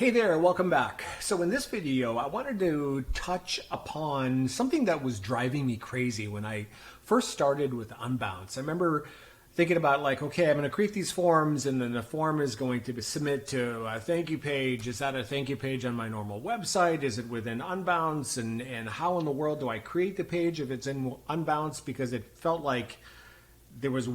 Hey there, welcome back. So in this video, I wanted to touch upon something that was driving me crazy when I first started with Unbounce. I remember thinking about like, okay, I'm going to create these forms and then the form is going to submit to a thank you page. Is that a thank you page on my normal website? Is it within Unbounce? And how in the world do I create the page if it's in Unbounce? Because it felt like there was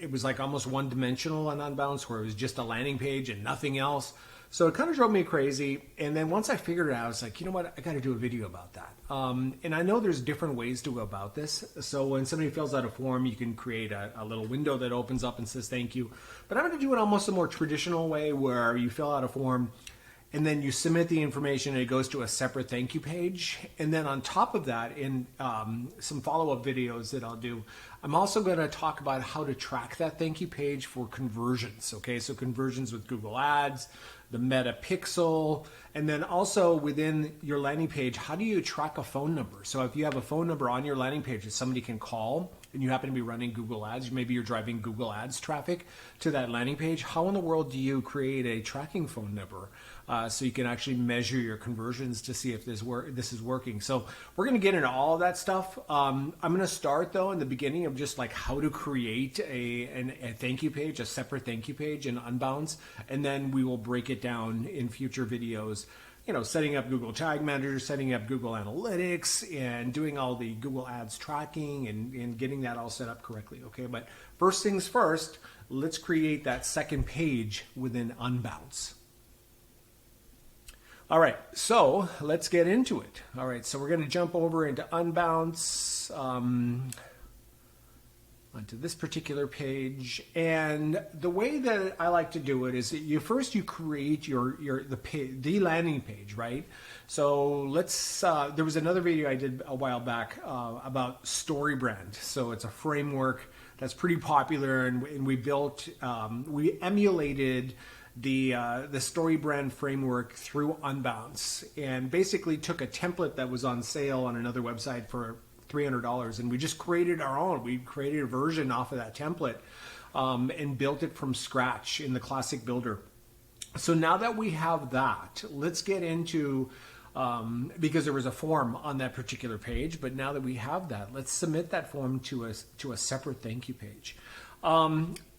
it was like almost one dimensional on Unbounce where it was just a landing page and nothing else. So it kind of drove me crazy. And then once I figured it out, I was like, you know what, I got to do a video about that. And I know there's different ways to go about this. So when somebody fills out a form, you can create a little window that opens up and says thank you. But I'm going to do it almost a more traditional way where you fill out a form and then you submit the information and it goes to a separate thank you page. And then on top of that, in some follow-up videos that I'll do, I'm also going to talk about how to track that thank you page for conversions. Okay, so conversions with Google Ads, the Meta Pixel, and then also within your landing page, how do you track a phone number? So if you have a phone number on your landing page that somebody can call and you happen to be running Google Ads, maybe you're driving Google Ads traffic to that landing page, how in the world do you create a tracking phone number so you can actually measure your conversions to see if this is working? So we're going to get into all of that stuff. I'm going to start though in the beginning of just like how to create a thank you page, a separate thank you page in Unbounce, and then we will break it down in future videos. You know, setting up Google Tag Manager, setting up Google Analytics, and doing all the Google Ads tracking and getting that all set up correctly, okay? But first things first, let's create that second page within Unbounce. All right, so let's get into it. All right, so we're going to jump over into Unbounce, onto this particular page, and the way that I like to do it is that you create the landing page, right? So let's there was another video I did a while back about StoryBrand. So it's a framework that's pretty popular, and we emulated the StoryBrand framework through Unbounce, and basically took a template that was on sale on another website for $300, and we just created our own. We created a version off of that template and built it from scratch in the classic builder. So now that we have that, let's get into, because there was a form on that particular page, but now that we have that, let's submit that form to a separate thank you page.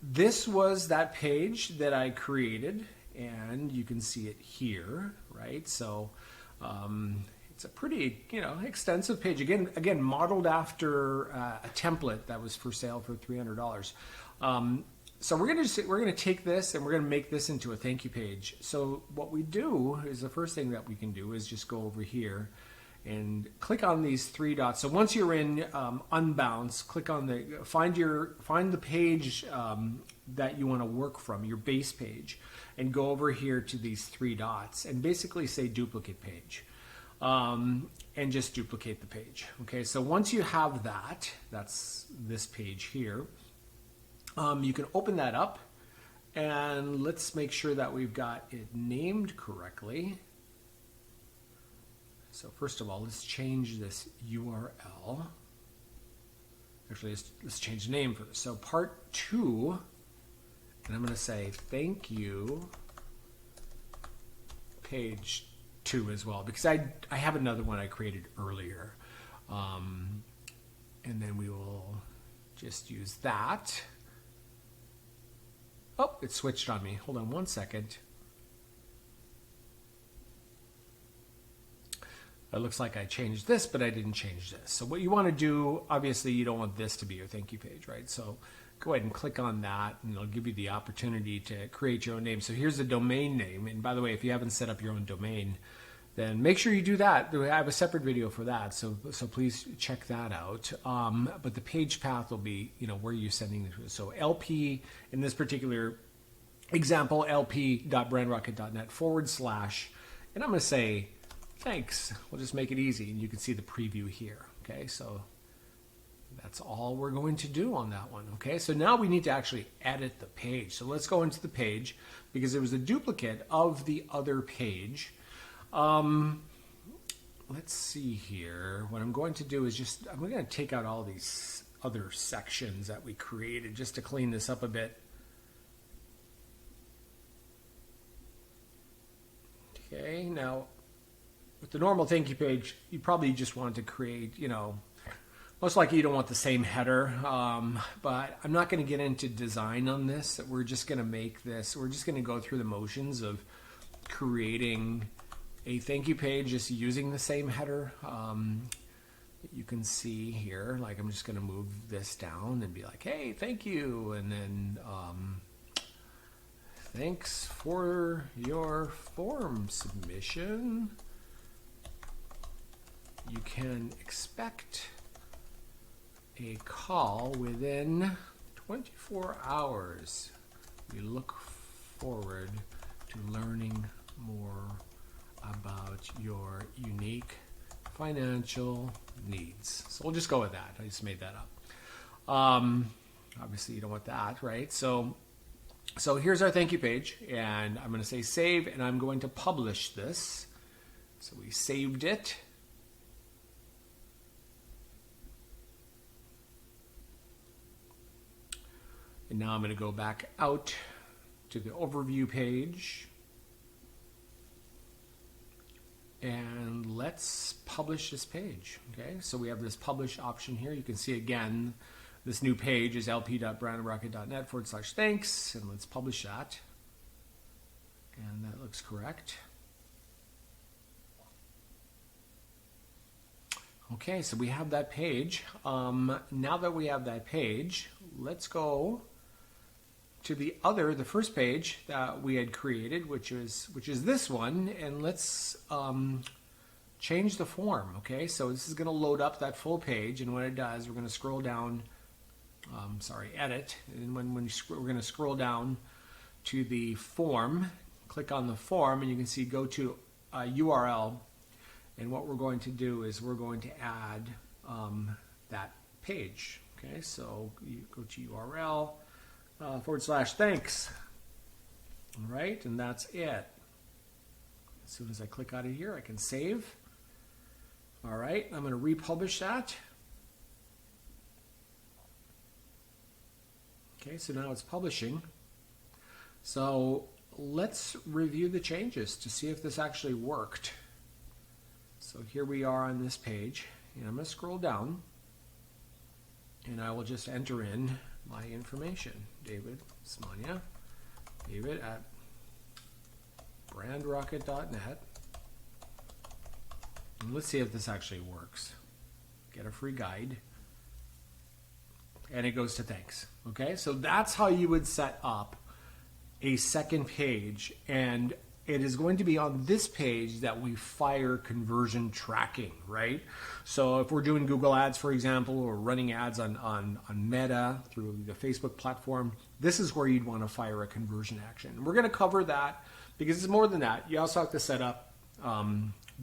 This was that page that I created, and you can see it here, right? So it's a pretty, extensive page. Again, modeled after a template that was for sale for $300. So we're gonna take this and we're gonna make this into a thank you page. So what we do is, the first thing that we can do is just go over here and click on these three dots. So once you're in Unbounce, click on find the page that you want to work from, your base page, and go over here to these three dots and basically say duplicate page. And just duplicate the page. Okay, so once you have that, that's this page here, you can open that up, and let's make sure that we've got it named correctly. So first of all, let's change this URL. Actually, let's change the name first. So part 2, and I'm going to say thank you page 2 as well, because I have another one I created earlier, and then we will just use that. Oh, it switched on me. Hold on one second. It looks like I changed this, but I didn't change this. So what you want to do, obviously you don't want this to be your thank you page, right? So go ahead and click on that, and it'll give you the opportunity to create your own name. So here's the domain name. And by the way, if you haven't set up your own domain, then make sure you do that. I have a separate video for that, so please check that out. But the page path will be, where you're sending it to. So LP, in this particular example, lp.brandrocket.net / and I'm going to say thanks. We'll just make it easy, and you can see the preview here. Okay, so that's all we're going to do on that one. Okay, so now we need to actually edit the page. So let's go into the page, because there was a duplicate of the other page. Let's see here. What I'm going to do is I'm going to take out all these other sections that we created just to clean this up a bit. Okay, now with the normal thank you page, you probably just want to create, most likely you don't want the same header, but I'm not going to get into design on this. We're just going to make this, we're just going to go through the motions of creating a thank you page just using the same header. You can see here, like I'm just going to move this down and be like, hey, thank you, and then thanks for your form submission. You can expect a call within 24 hours. We look forward to learning more about your unique financial needs. So we'll just go with that. I just made that up. Obviously you don't want that, right? So here's our thank you page, and I'm going to say save, and I'm going to publish this. So we saved it. And now I'm going to go back out to the overview page. And let's publish this page. Okay, so we have this publish option here. You can see again, this new page is lp.brandrocket.net/thanks. And let's publish that. And that looks correct. Okay, so we have that page. Now that we have that page, let's go to the first page that we had created, which is this one, and let's change the form. Okay, so this is going to load up that full page, and when it does, we're going to scroll down. Edit, and we're going to scroll down to the form. Click on the form, and you can see go to URL. And what we're going to do is we're going to add that page. Okay, so you go to URL. /thanks. All right, and that's it. As soon as I click out of here, I can save. All right, I'm going to republish that. Okay, so now it's publishing. So let's review the changes to see if this actually worked. So here we are on this page, and I'm going to scroll down, and I will just enter in my information. David Smania, David at brandrocket.net. And let's see if this actually works. Get a free guide. And it goes to thanks. Okay, so that's how you would set up a second page, and it is going to be on this page that we fire conversion tracking, right? So if we're doing Google ads, for example, or running ads on Meta through the Facebook platform, this is where you'd want to fire a conversion action. We're going to cover that because it's more than that. You also have to set up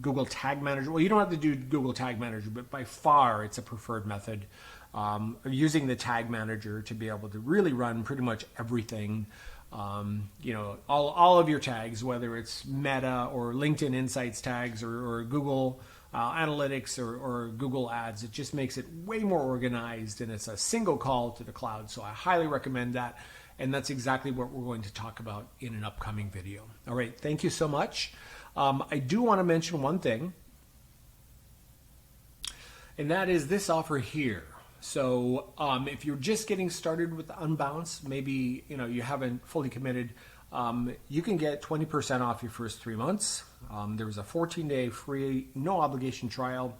Google Tag Manager. Well, you don't have to do Google Tag Manager, but by far it's a preferred method. Using the Tag Manager to be able to really run pretty much everything. All of your tags, whether it's Meta or LinkedIn Insights tags or Google Analytics or Google Ads, it just makes it way more organized, and it's a single call to the cloud. So I highly recommend that, and that's exactly what we're going to talk about in an upcoming video. All right, thank you so much. I do want to mention one thing, and that is this offer here. So if you're just getting started with Unbounce, maybe you haven't fully committed, you can get 20% off your first 3 months. There's a 14-day free, no obligation trial,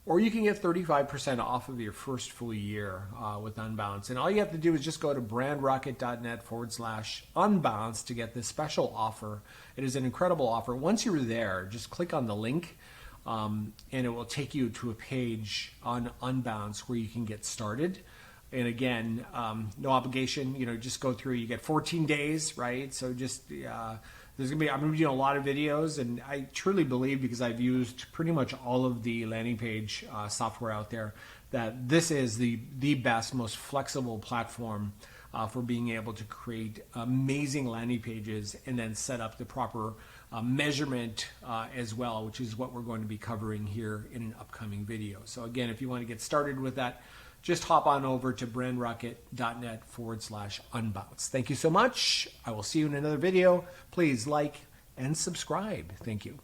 or you can get 35% off of your first full year with Unbounce. And all you have to do is just go to brandrocket.net/unbounce to get this special offer. It is an incredible offer. Once you're there, just click on the link. And it will take you to a page on Unbounce where you can get started. And again, no obligation, just go through, you get 14 days, right? So just, I'm going to be doing a lot of videos, and I truly believe, because I've used pretty much all of the landing page software out there, that this is the best, most flexible platform for being able to create amazing landing pages and then set up the proper measurement as well, which is what we're going to be covering here in an upcoming video. So again, if you want to get started with that, just hop on over to brandrocket.net/unbounce. Thank you so much. I will see you in another video. Please like and subscribe. Thank you.